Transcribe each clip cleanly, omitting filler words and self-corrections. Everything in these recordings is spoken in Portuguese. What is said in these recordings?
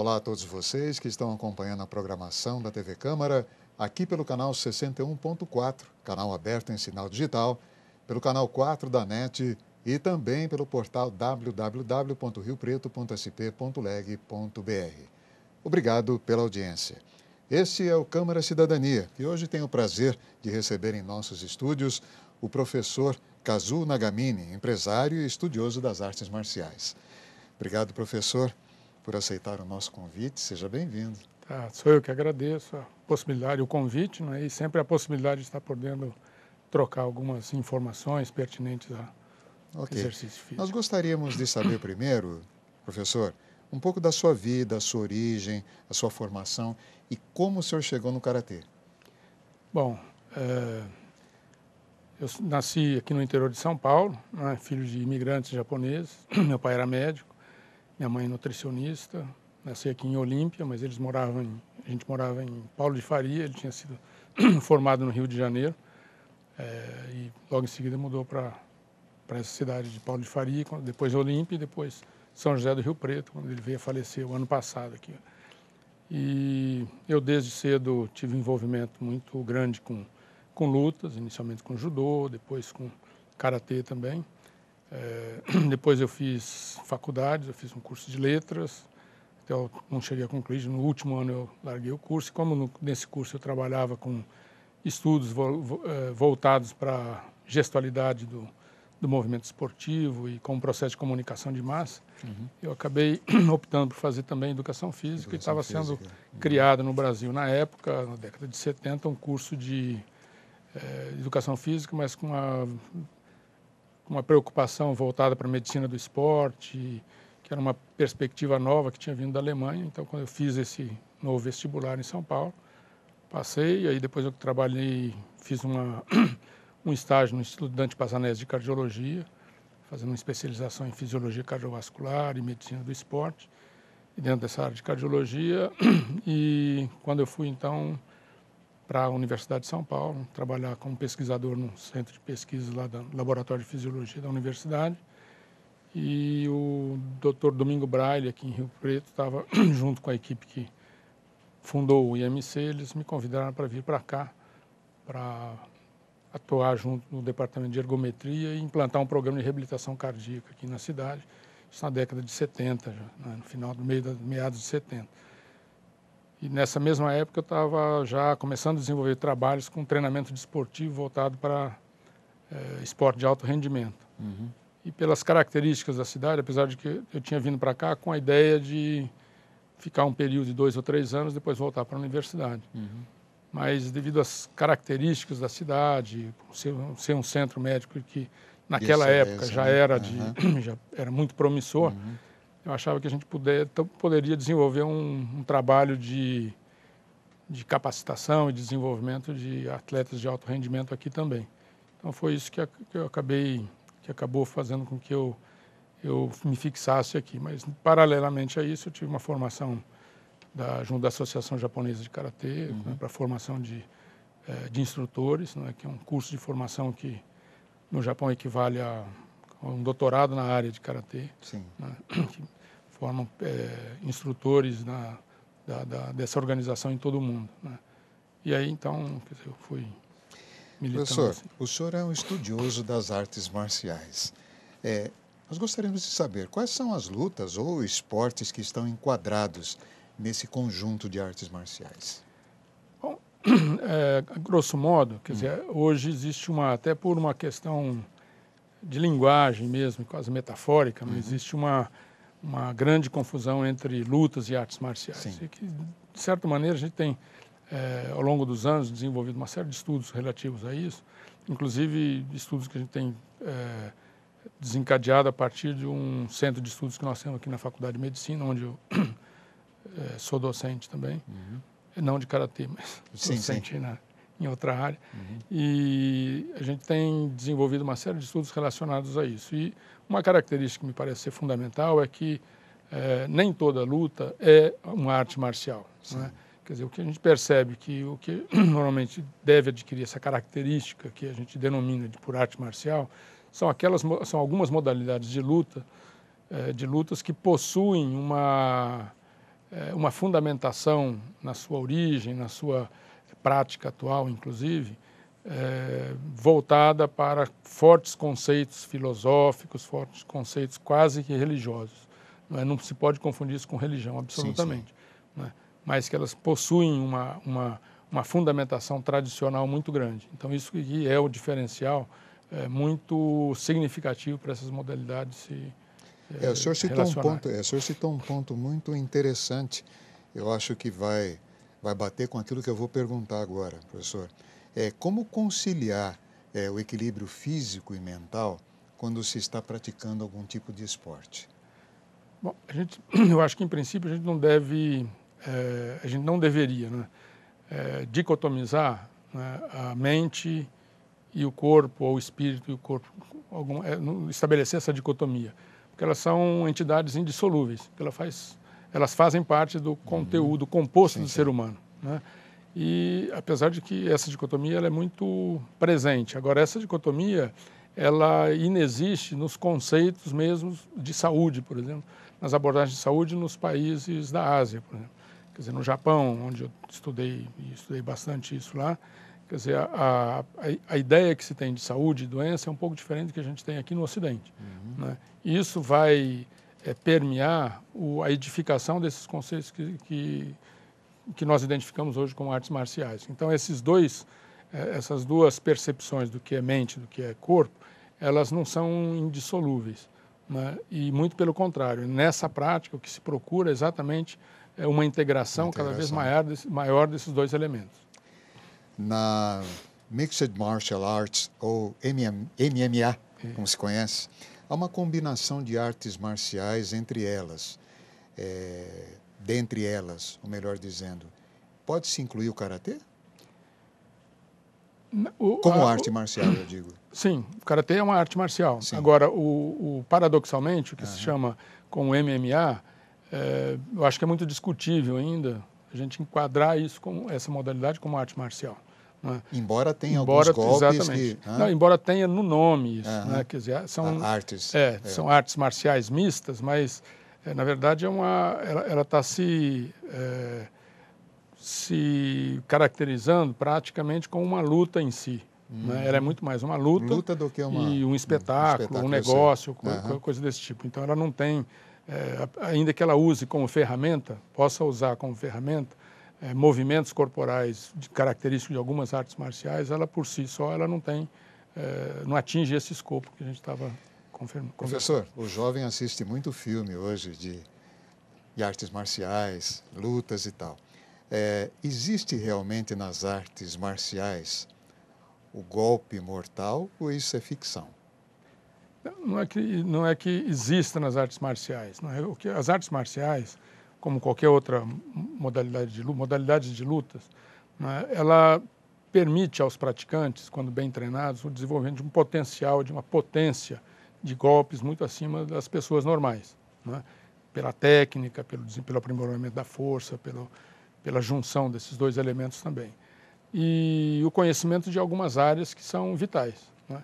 Olá a todos vocês que estão acompanhando a programação da TV Câmara, aqui pelo canal 61.4, canal aberto em sinal digital, pelo canal 4 da NET e também pelo portal www.riopreto.sp.leg.br. Obrigado pela audiência. Este é o Câmara Cidadania, e hoje tenho o prazer de receber em nossos estúdios o professor Kazu Nagamine, empresário e estudioso das artes marciais. Obrigado, professor, por aceitar o nosso convite. Seja bem-vindo. Sou eu que agradeço a possibilidade, o convite, né, e sempre a possibilidade de estar podendo trocar algumas informações pertinentes ao exercício físico. Nós gostaríamos de saber primeiro, professor, um pouco da sua vida, a sua origem, a sua formação e como o senhor chegou no Karatê. Bom, eu nasci aqui no interior de São Paulo, né, filho de imigrantes japoneses. Meu pai era médico, minha mãe nutricionista. Nasci aqui em Olímpia, mas a gente morava em Paulo de Faria. Ele tinha sido formado no Rio de Janeiro e logo em seguida mudou para essa cidade de Paulo de Faria, depois Olímpia e depois São José do Rio Preto, quando ele veio a falecer o ano passado aqui. E eu desde cedo tive um envolvimento muito grande com lutas, inicialmente com judô, depois com karatê também. Depois eu fiz faculdades, eu fiz um curso de letras, até eu não cheguei a concluir, no último ano eu larguei o curso. E como nesse curso eu trabalhava com estudos voltados para a gestualidade do movimento esportivo e com o processo de comunicação de massa, eu acabei optando por fazer também educação física, e estava sendo criado no Brasil, na época, na década de 70, um curso de educação física, mas com uma preocupação voltada para a medicina do esporte, que era uma perspectiva nova que tinha vindo da Alemanha. Então, quando eu fiz esse novo vestibular em São Paulo, passei, e aí depois eu trabalhei, fiz um estágio no Instituto Dante Passanese de Cardiologia, fazendo uma especialização em fisiologia cardiovascular e medicina do esporte, e dentro dessa área de cardiologia. E quando eu fui, então, para a Universidade de São Paulo, trabalhar como pesquisador no centro de pesquisa lá do Laboratório de Fisiologia da Universidade, e o Dr. Domingo Braille, aqui em Rio Preto, estava junto com a equipe que fundou o IMC. Eles me convidaram para vir para cá, para atuar junto no departamento de ergometria e implantar um programa de reabilitação cardíaca aqui na cidade, isso na década de 70, já, né, no final meados de 70. E nessa mesma época eu estava já começando a desenvolver trabalhos com treinamento desportivo voltado para esporte de alto rendimento. E pelas características da cidade, apesar de que eu tinha vindo para cá com a ideia de ficar um período de 2 ou 3 anos, depois voltar para a universidade. Mas devido às características da cidade, ser um centro médico que naquela época já era já era muito promissor, eu achava que a gente poderia desenvolver um trabalho de capacitação e desenvolvimento de atletas de alto rendimento aqui também. Então foi isso que acabou fazendo com que eu me fixasse aqui. Mas paralelamente a isso eu tive uma formação junto da Associação Japonesa de Karatê, né, para formação de instrutores, né, que é um curso de formação que no Japão equivale a um doutorado na área de Karatê, né, que formam instrutores dessa organização em todo o mundo, né. E aí, então, quer dizer, eu fui militando. Professor, assim. O senhor é um estudioso das artes marciais. Nós gostaríamos de saber quais são as lutas ou esportes que estão enquadrados nesse conjunto de artes marciais. Bom, grosso modo, quer dizer, hoje existe até por uma questão de linguagem mesmo, quase metafórica, mas existe uma grande confusão entre lutas e artes marciais. E que, de certa maneira, a gente tem, ao longo dos anos, desenvolvido uma série de estudos relativos a isso, inclusive estudos que a gente tem desencadeado a partir de um centro de estudos que nós temos aqui na Faculdade de Medicina, onde eu sou docente também, não de karatê, mas docente em outra área. E a gente tem desenvolvido uma série de estudos relacionados a isso. E uma característica que me parece ser fundamental é que nem toda luta é uma arte marcial, né? Quer dizer, o que a gente percebe que o que normalmente deve adquirir essa característica que a gente denomina por arte marcial são algumas modalidades de lutas que possuem uma fundamentação na sua origem, na sua prática atual, inclusive, voltada para fortes conceitos filosóficos, fortes conceitos quase que religiosos. Não se pode confundir isso com religião, absolutamente. Sim, sim. Mas que elas possuem uma fundamentação tradicional muito grande. Então, isso que é o diferencial muito significativo para essas modalidades se o senhor citou um ponto muito interessante. Eu acho que vai bater com aquilo que eu vou perguntar agora, professor. Como conciliar o equilíbrio físico e mental quando se está praticando algum tipo de esporte? Bom, eu acho que, em princípio, a gente não deveria, né, dicotomizar, né, a mente e o corpo, ou o espírito e o corpo, estabelecer essa dicotomia, porque elas são entidades indissolúveis, elas fazem parte do conteúdo composto do ser humano, né? E apesar de que essa dicotomia ela é muito presente, agora essa dicotomia ela inexiste nos conceitos mesmos de saúde, por exemplo, nas abordagens de saúde nos países da Ásia, por exemplo. Quer dizer, no Japão, onde eu estudei bastante isso lá, quer dizer, a ideia que se tem de saúde e doença é um pouco diferente do que a gente tem aqui no Ocidente, né? E isso vai permear a edificação desses conceitos que nós identificamos hoje como artes marciais. Então, essas duas percepções do que é mente, do que é corpo, elas não são indissolúveis, né? E muito pelo contrário, nessa prática o que se procura é exatamente uma integração cada vez maior desses dois elementos. Na Mixed Martial Arts, ou MMA, como se conhece, há uma combinação de artes marciais entre elas, dentre elas, ou melhor dizendo. Pode-se incluir o karatê? Como arte marcial, eu digo. Sim, o karatê é uma arte marcial. Sim. Agora, paradoxalmente, o que se chama como MMA, eu acho que é muito discutível ainda a gente enquadrar essa modalidade como arte marcial. Né? Embora tenha alguns golpes exatamente. Não, embora tenha no nome isso, né? Quer dizer, são artes. São artes marciais mistas, mas na verdade ela está se caracterizando praticamente como uma luta em si. Né? Ela é muito mais uma luta do que um espetáculo, um negócio, coisa desse tipo. Então ela não tem, ainda que ela use como ferramenta, possa usar como ferramenta, movimentos corporais característicos de algumas artes marciais, ela por si só ela não atinge esse escopo que a gente estava confirmando. Professor, o jovem assiste muito filme hoje de artes marciais, lutas e tal. Existe realmente nas artes marciais o golpe mortal ou isso é ficção? Não é que exista nas artes marciais. Não é? As artes marciais, como qualquer outra modalidade de lutas, né, ela permite aos praticantes, quando bem treinados, o desenvolvimento de um potencial, de uma potência de golpes muito acima das pessoas normais, né? Pela técnica, pelo aprimoramento da força, pela junção desses dois elementos também. E o conhecimento de algumas áreas que são vitais, né?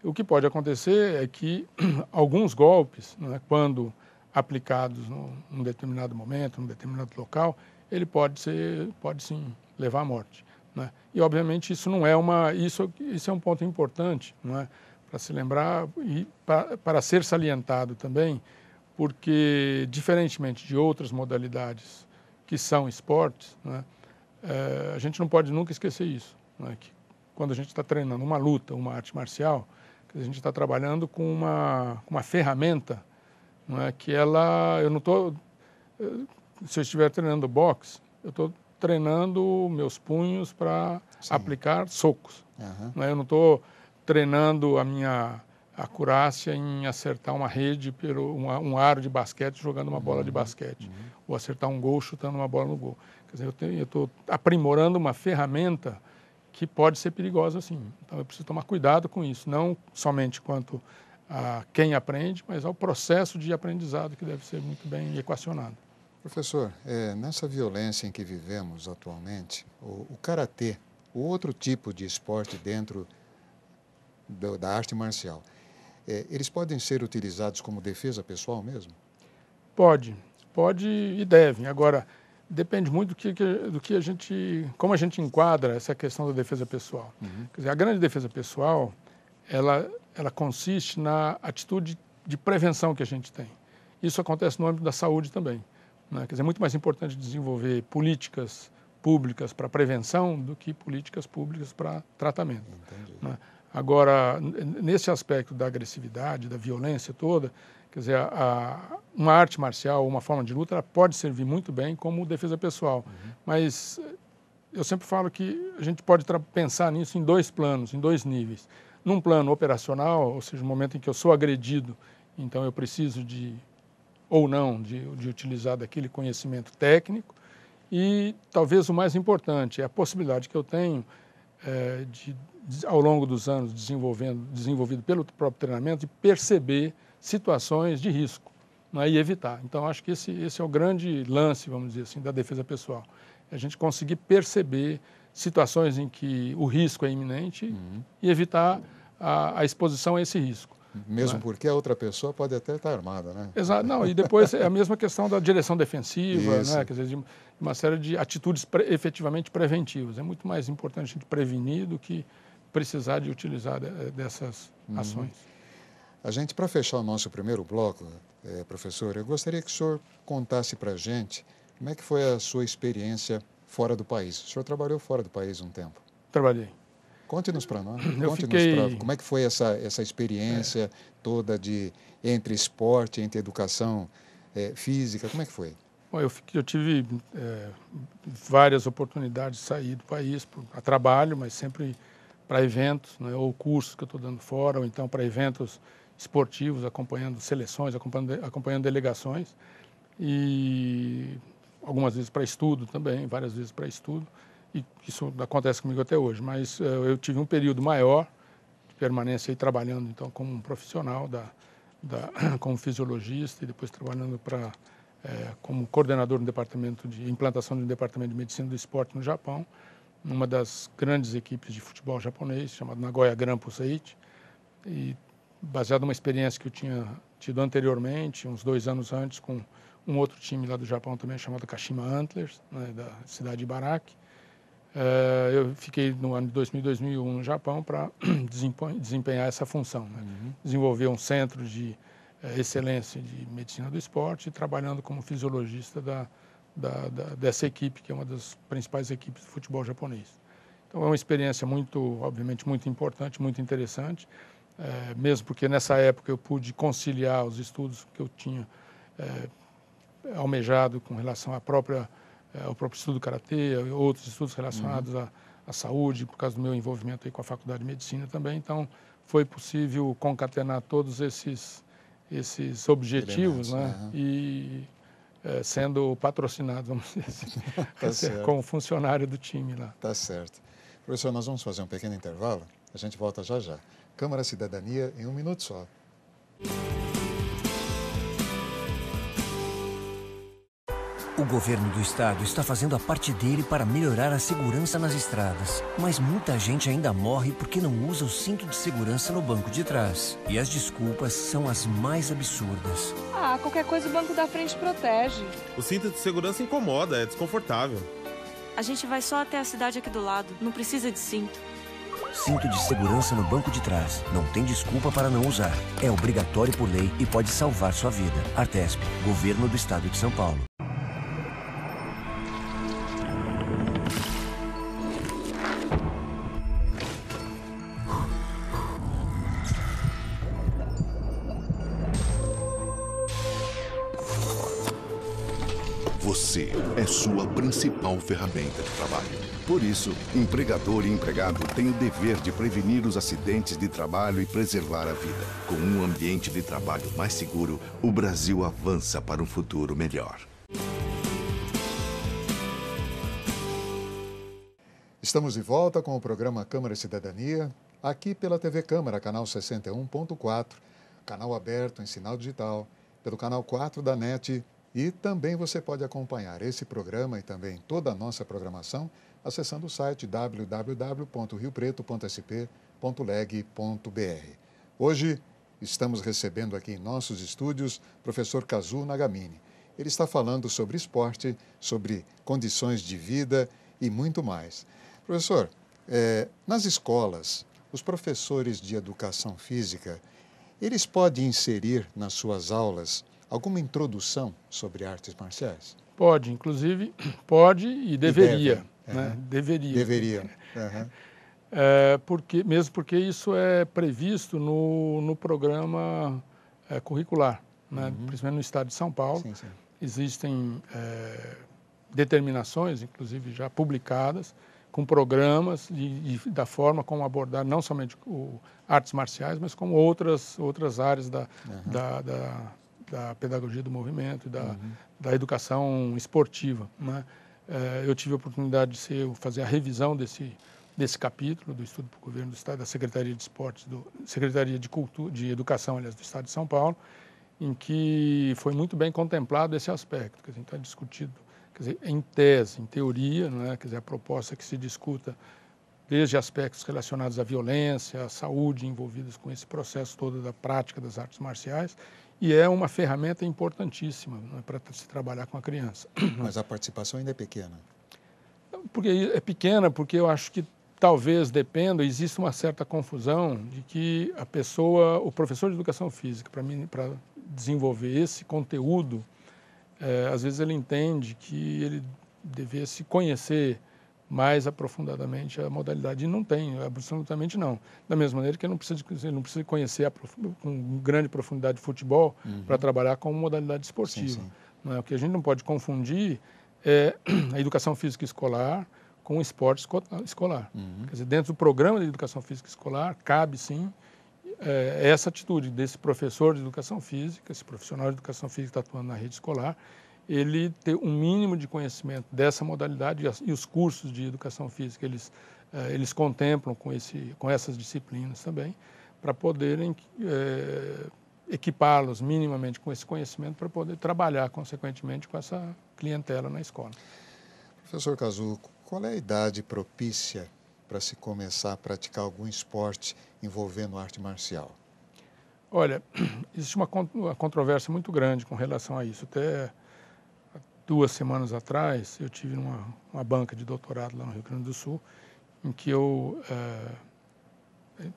O que pode acontecer é que alguns golpes, né, quando aplicados num determinado momento, num determinado local, ele pode sim levar à morte, né? E obviamente isso não é isso é um ponto importante, não é, para se lembrar e para ser salientado também, porque diferentemente de outras modalidades que são esportes, né, a gente não pode nunca esquecer isso, né, que quando a gente está treinando uma luta, uma arte marcial, a gente está trabalhando com uma ferramenta, não é, que eu não estou, se eu estiver treinando boxe, eu estou treinando meus punhos para aplicar socos. Não é, eu não estou treinando a minha acurácia em acertar uma rede, um aro de basquete jogando uma bola de basquete, ou acertar um gol chutando uma bola no gol. Quer dizer, eu estou aprimorando uma ferramenta que pode ser perigosa, sim. Então, eu preciso tomar cuidado com isso, não somente quanto a quem aprende, mas ao processo de aprendizado que deve ser muito bem equacionado. Professor, nessa violência em que vivemos atualmente, o karatê, o outro tipo de esporte dentro da arte marcial, eles podem ser utilizados como defesa pessoal mesmo? Pode pode e deve. Agora, depende muito do que a gente, como a gente enquadra essa questão da defesa pessoal. Quer dizer, a grande defesa pessoal, ela consiste na atitude de prevenção que a gente tem. Isso acontece no âmbito da saúde também, né? Quer dizer, é muito mais importante desenvolver políticas públicas para prevenção do que políticas públicas para tratamento, né? Agora, nesse aspecto da agressividade, da violência toda, quer dizer, uma arte marcial, uma forma de luta, ela pode servir muito bem como defesa pessoal. Mas eu sempre falo que a gente pode pensar nisso em dois planos, em dois níveis. Num plano operacional, ou seja, no momento em que eu sou agredido, então eu preciso ou não, de utilizar daquele conhecimento técnico. E talvez o mais importante é a possibilidade que eu tenho ao longo dos anos desenvolvido pelo próprio treinamento, de perceber situações de risco, né, e evitar. Então, acho que esse é o grande lance, vamos dizer assim, da defesa pessoal. É a gente conseguir perceber situações em que o risco é iminente e evitar a exposição a esse risco. Mesmo porque a outra pessoa pode até estar armada, né? Exato. Não, e depois é a mesma questão da direção defensiva, Isso. né? Quer dizer, de uma série de atitudes efetivamente preventivas. É muito mais importante a gente prevenir do que precisar de utilizar dessas ações. A gente, para fechar o nosso primeiro bloco, professor, eu gostaria que o senhor contasse para a gente como é que foi a sua experiência fora do país. O senhor trabalhou fora do país um tempo. Trabalhei. Conte-nos para nós. Fiquei... como é que foi essa experiência toda entre esporte, entre educação física, como é que foi? Bom, eu tive várias oportunidades de sair do país a trabalho, mas sempre para eventos, né, ou cursos que eu estou dando fora, ou então para eventos esportivos, acompanhando seleções, acompanhando delegações, e algumas vezes para estudo também, várias vezes para estudo, e isso acontece comigo até hoje, mas eu tive um período maior de permanência aí trabalhando então como um profissional como fisiologista e depois trabalhando como coordenador do departamento de implantação do departamento de medicina do esporte no Japão, numa das grandes equipes de futebol japonês, chamado Nagoya Grampus Eight, e baseado numa experiência que eu tinha tido anteriormente, uns 2 anos antes, com um outro time lá do Japão também, chamado Kashima Antlers, né, da cidade de Ibaraki. Eu fiquei no ano de 2000 e 2001 no Japão para desempenhar essa função, né? Desenvolver um centro de excelência de medicina do esporte, trabalhando como fisiologista dessa equipe, que é uma das principais equipes de futebol japonês. Então é uma experiência obviamente muito importante, muito interessante, mesmo porque nessa época eu pude conciliar os estudos que eu tinha almejado com relação ao próprio estudo do karatê, outros estudos relacionados à saúde, por causa do meu envolvimento aí com a Faculdade de Medicina também. Então foi possível concatenar todos esses objetivos, né? E sendo patrocinado, vamos dizer assim, Tá como funcionário do time lá. Tá certo. Professor, nós vamos fazer um pequeno intervalo, a gente volta já já. Câmara Cidadania em 1 minuto só. O governo do estado está fazendo a parte dele para melhorar a segurança nas estradas. Mas muita gente ainda morre porque não usa o cinto de segurança no banco de trás. E as desculpas são as mais absurdas. Qualquer coisa o banco da frente protege. O cinto de segurança incomoda, é desconfortável. A gente vai só até a cidade aqui do lado, não precisa de cinto. Cinto de segurança no banco de trás. Não tem desculpa para não usar. É obrigatório por lei e pode salvar sua vida. Artesp, Governo do Estado de São Paulo. Você é sua principal ferramenta de trabalho. Por isso, empregador e empregado têm o dever de prevenir os acidentes de trabalho e preservar a vida. Com um ambiente de trabalho mais seguro, o Brasil avança para um futuro melhor. Estamos de volta com o programa Câmara e Cidadania, aqui pela TV Câmara, canal 61.4, canal aberto em sinal digital, pelo canal 4 da NET. E também você pode acompanhar esse programa e também toda a nossa programação acessando o site www.riopreto.sp.leg.br. Hoje estamos recebendo aqui em nossos estúdios o professor Kazuo Nagamine. ele está falando sobre esporte, sobre condições de vida e muito mais. Professor, nas escolas, os professores de educação física, eles podem inserir nas suas aulas alguma introdução sobre artes marciais? Pode, inclusive, pode e deveria. Né? Deveria. Deveria. Mesmo porque isso é previsto no programa curricular, né? Principalmente no estado de São Paulo. Sim, sim. Existem determinações, inclusive já publicadas, com programas da forma como abordar não somente artes marciais, mas como outras áreas da pedagogia do movimento e da educação esportiva, né? Eu tive a oportunidade de fazer a revisão desse capítulo do Estudo para o Governo do Estado, da Secretaria de Esportes, Secretaria de Educação, aliás, do Estado de São Paulo, em que foi muito bem contemplado esse aspecto. Quer dizer, então é discutido, quer dizer, em tese, em teoria, né? Quer dizer, a proposta é que se discuta desde aspectos relacionados à violência, à saúde, envolvidos com esse processo todo da prática das artes marciais, e é uma ferramenta importantíssima, né, para se trabalhar com a criança. Mas a participação ainda é pequena. Porque é pequena, porque eu acho que talvez dependa, existe uma certa confusão de que o professor de educação física, para desenvolver esse conteúdo, às vezes ele entende que ele devesse conhecer mais aprofundadamente a modalidade, e não tem, absolutamente não. Da mesma maneira que ele não precisa conhecer com grande profundidade de futebol para trabalhar com modalidade esportiva. Sim, sim. Não é? O que a gente não pode confundir é a educação física escolar com o esporte escolar. Quer dizer, dentro do programa de educação física escolar, cabe sim essa atitude desse professor de educação física, esse profissional de educação física que está atuando na rede escolar, ele ter um mínimo de conhecimento dessa modalidade, e os cursos de educação física, eles contemplam com essas disciplinas também, para poderem equipá-los minimamente com esse conhecimento para poder trabalhar, consequentemente, com essa clientela na escola. Professor Kazu, qual é a idade propícia para se começar a praticar algum esporte envolvendo arte marcial? Olha, existe uma controvérsia muito grande com relação a isso. Até 2 semanas atrás, eu tive uma banca de doutorado lá no Rio Grande do Sul, em que eu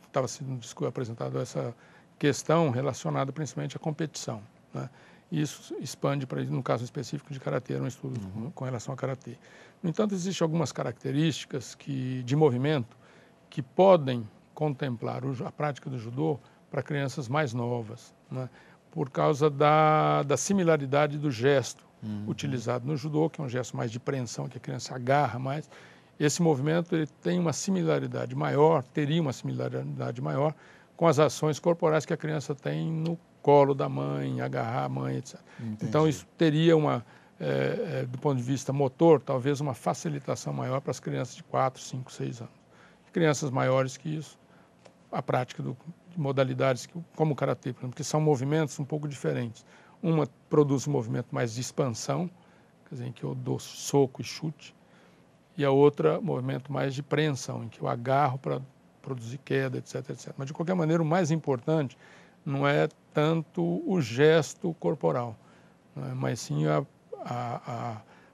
estava sendo apresentado essa questão relacionada principalmente à competição, né? E isso expande para, no caso específico de karatê, era um estudo com relação a karatê. No entanto, existem algumas características de movimento que podem contemplar a prática do judô para crianças mais novas, né? Por causa da similaridade do gesto utilizado no judô, que é um gesto mais de preensão, que a criança agarra mais. Esse movimento ele tem uma similaridade maior, teria uma similaridade maior com as ações corporais que a criança tem no colo da mãe, agarrar a mãe, etc. Entendi. Então, isso teria do ponto de vista motor, talvez uma facilitação maior para as crianças de 4, 5, 6 anos. Crianças maiores que isso, a prática de modalidades como o karatê, por exemplo, que são movimentos um pouco diferentes. Uma produz um movimento mais de expansão, quer dizer, em que eu dou soco e chute, e a outra, movimento mais de preensão, em que eu agarro para produzir queda, etc, etc. Mas, de qualquer maneira, o mais importante não é tanto o gesto corporal, né, mas sim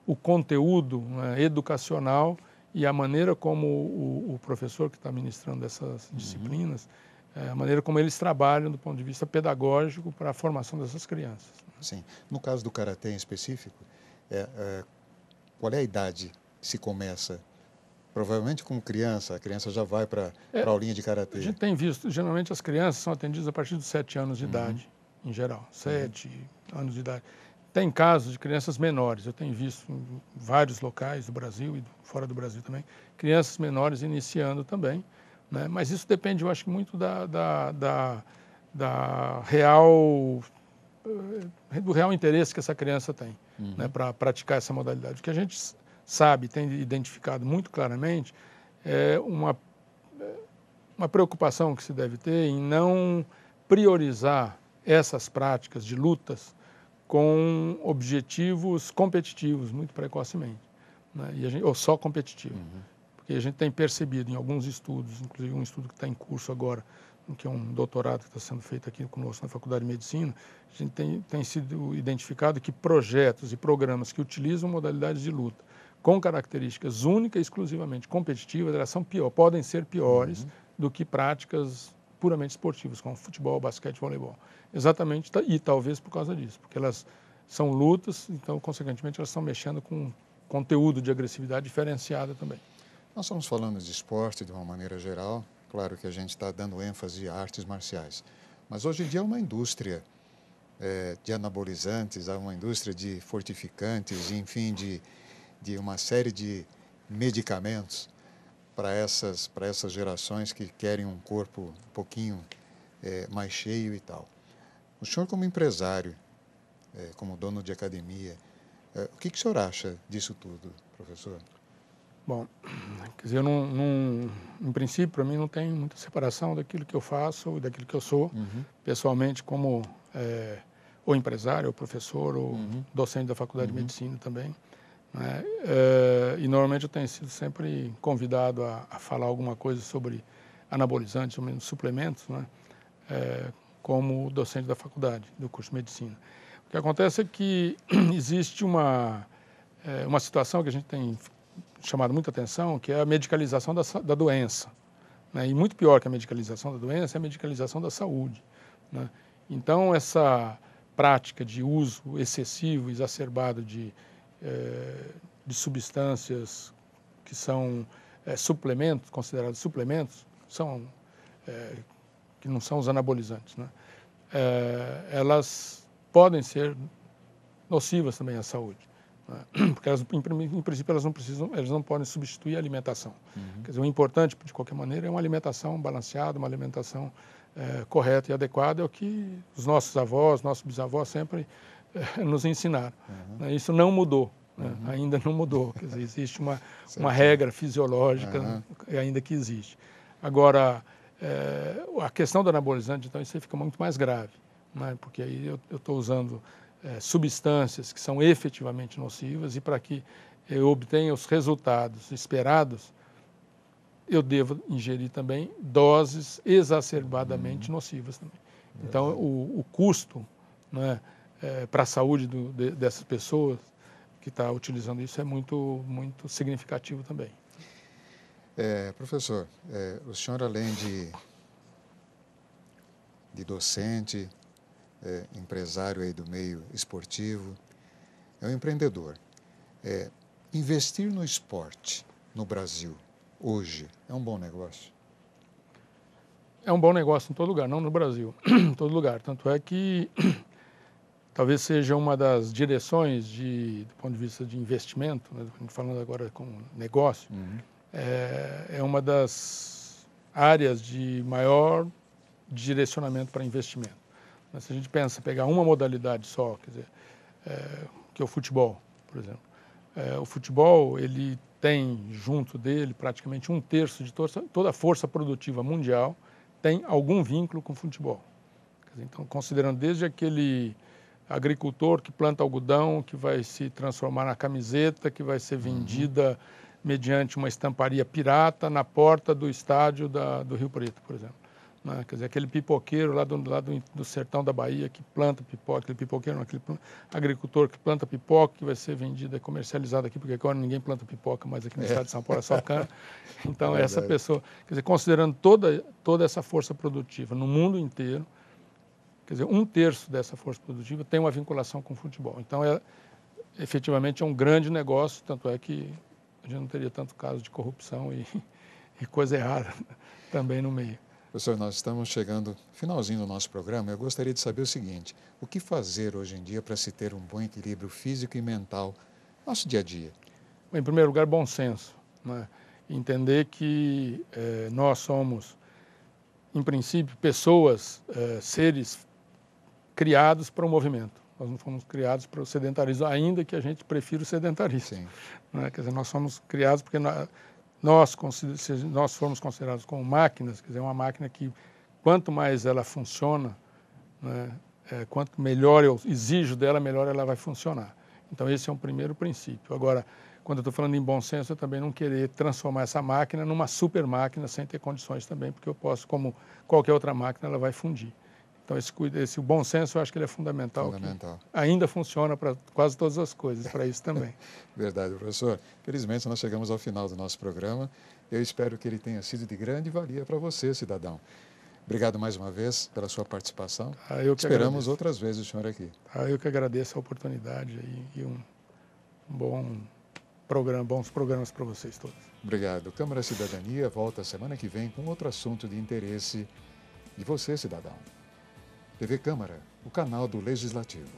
o conteúdo, né, educacional e a maneira como o professor que está ministrando essas disciplinas, a maneira como eles trabalham do ponto de vista pedagógico para a formação dessas crianças. Sim. No caso do karatê em específico, qual é a idade que se começa? Provavelmente com criança, a criança já vai para a aulinha de karatê. A gente tem visto, geralmente as crianças são atendidas a partir dos 7 anos de idade, em geral, 7 anos de idade. Tem casos de crianças menores, eu tenho visto em vários locais do Brasil e fora do Brasil também, crianças menores iniciando também, né? Mas isso depende, eu acho, muito do real interesse que essa criança tem, né, para praticar essa modalidade. O que a gente sabe, tem identificado muito claramente, é uma preocupação que se deve ter em não priorizar essas práticas de lutas com objetivos competitivos muito precocemente, né? Ou só competitivos. Porque a gente tem percebido em alguns estudos, inclusive um estudo que está em curso agora que é um doutorado que está sendo feito aqui conosco na Faculdade de Medicina, a gente tem sido identificado que projetos e programas que utilizam modalidades de luta com características únicas e exclusivamente competitivas, elas podem ser piores do que práticas puramente esportivas, como futebol, basquete, voleibol. Exatamente, e talvez por causa disso, porque elas são lutas, então, consequentemente, elas estão mexendo com conteúdo de agressividade diferenciada também. Nós estamos falando de esporte de uma maneira geral, claro que a gente está dando ênfase a artes marciais, mas hoje em dia é uma indústria de anabolizantes, há uma indústria de fortificantes, enfim, de uma série de medicamentos para essas gerações que querem um corpo um pouquinho mais cheio e tal. O senhor, como empresário, como dono de academia, o que o senhor acha disso tudo, professor? Bom, quer dizer, em princípio, para mim não tem muita separação daquilo que eu faço e daquilo que eu sou, pessoalmente, como ou empresário, ou professor, ou docente da Faculdade de Medicina também. Né? E normalmente eu tenho sido sempre convidado a falar alguma coisa sobre anabolizantes, ou menos suplementos, né? Como docente da faculdade, do curso de Medicina. O que acontece é que existe uma situação que a gente tem chamado muita atenção, que é a medicalização da doença. Né? E muito pior que a medicalização da doença é a medicalização da saúde. Né? Então, essa prática de uso excessivo, exacerbado de substâncias que são suplementos, considerados suplementos, que não são os anabolizantes, né? Elas podem ser nocivas também à saúde, né? Porque elas, em princípio, elas não podem substituir a alimentação. Quer dizer, o importante, de qualquer maneira, é uma alimentação balanceada, uma alimentação correta e adequada, é o que os nossos avós, nossos bisavós sempre nos ensinaram. Né? Isso não mudou, né? Ainda não mudou. Quer dizer, existe uma regra fisiológica ainda que existe. Agora, a questão do anabolizante, então, isso aí fica muito mais grave, né? Porque aí eu estou usando substâncias que são efetivamente nocivas e para que eu obtenha os resultados esperados, eu devo ingerir também doses exacerbadamente nocivas também. Então, o custo, né, para a saúde dessas pessoas que está utilizando isso é muito, muito significativo também. Professor, o senhor, além de docente, empresário aí do meio esportivo, é um empreendedor. Investir no esporte no Brasil, hoje, é um bom negócio? É um bom negócio em todo lugar, não no Brasil, em todo lugar. Tanto é que talvez seja uma das direções do ponto de vista de investimento, né, falando agora com negócio, é uma das áreas de maior direcionamento para investimento. Mas se a gente pensa pegar uma modalidade só, quer dizer, que é o futebol, por exemplo. O futebol, ele tem junto dele praticamente 1/3 de toda a força produtiva mundial tem algum vínculo com o futebol. Quer dizer, então, considerando desde aquele agricultor que planta algodão, que vai se transformar na camiseta, que vai ser vendida mediante uma estamparia pirata na porta do estádio do Rio Preto, por exemplo. Né? Quer dizer, aquele pipoqueiro lá do sertão da Bahia que planta pipoca, aquele pipoqueiro, não, aquele agricultor que planta pipoca, que vai ser vendida, comercializada aqui, porque agora ninguém planta pipoca mais aqui no estado de São Paulo, é só cana. Então, essa pessoa, quer dizer, considerando toda essa força produtiva no mundo inteiro, quer dizer, 1/3 dessa força produtiva tem uma vinculação com o futebol. Então, efetivamente, é um grande negócio, tanto é que a gente não teria tanto caso de corrupção e coisa errada também no meio. Professor, nós estamos chegando ao finalzinho do nosso programa. Eu gostaria de saber o seguinte: o que fazer hoje em dia para se ter um bom equilíbrio físico e mental no nosso dia a dia? Em primeiro lugar, bom senso, né? Entender que nós somos, em princípio, pessoas, seres criados para o movimento. Nós não fomos criados para o sedentarismo, ainda que a gente prefira o sedentarismo. Sim. Né? Quer dizer, nós somos criados porque se nós formos considerados como máquinas, quer dizer, uma máquina que, quanto mais ela funciona, né, quanto melhor eu exijo dela, melhor ela vai funcionar. Então, esse é um primeiro princípio. Agora, quando eu estou falando em bom senso, eu também não querer transformar essa máquina numa super máquina sem ter condições também, porque eu posso, como qualquer outra máquina, ela vai fundir. Então, esse bom senso, eu acho que ele é fundamental. Ainda funciona para quase todas as coisas, para isso também. Verdade, professor. Felizmente, nós chegamos ao final do nosso programa. Eu espero que ele tenha sido de grande valia para você, cidadão. Obrigado mais uma vez pela sua participação. Esperamos agradeço. Outras vezes o senhor aqui. Eu que agradeço a oportunidade e bons programas para vocês todos. Obrigado. Câmara Cidadania volta semana que vem com outro assunto de interesse de você, cidadão. TV Câmara, o canal do Legislativo.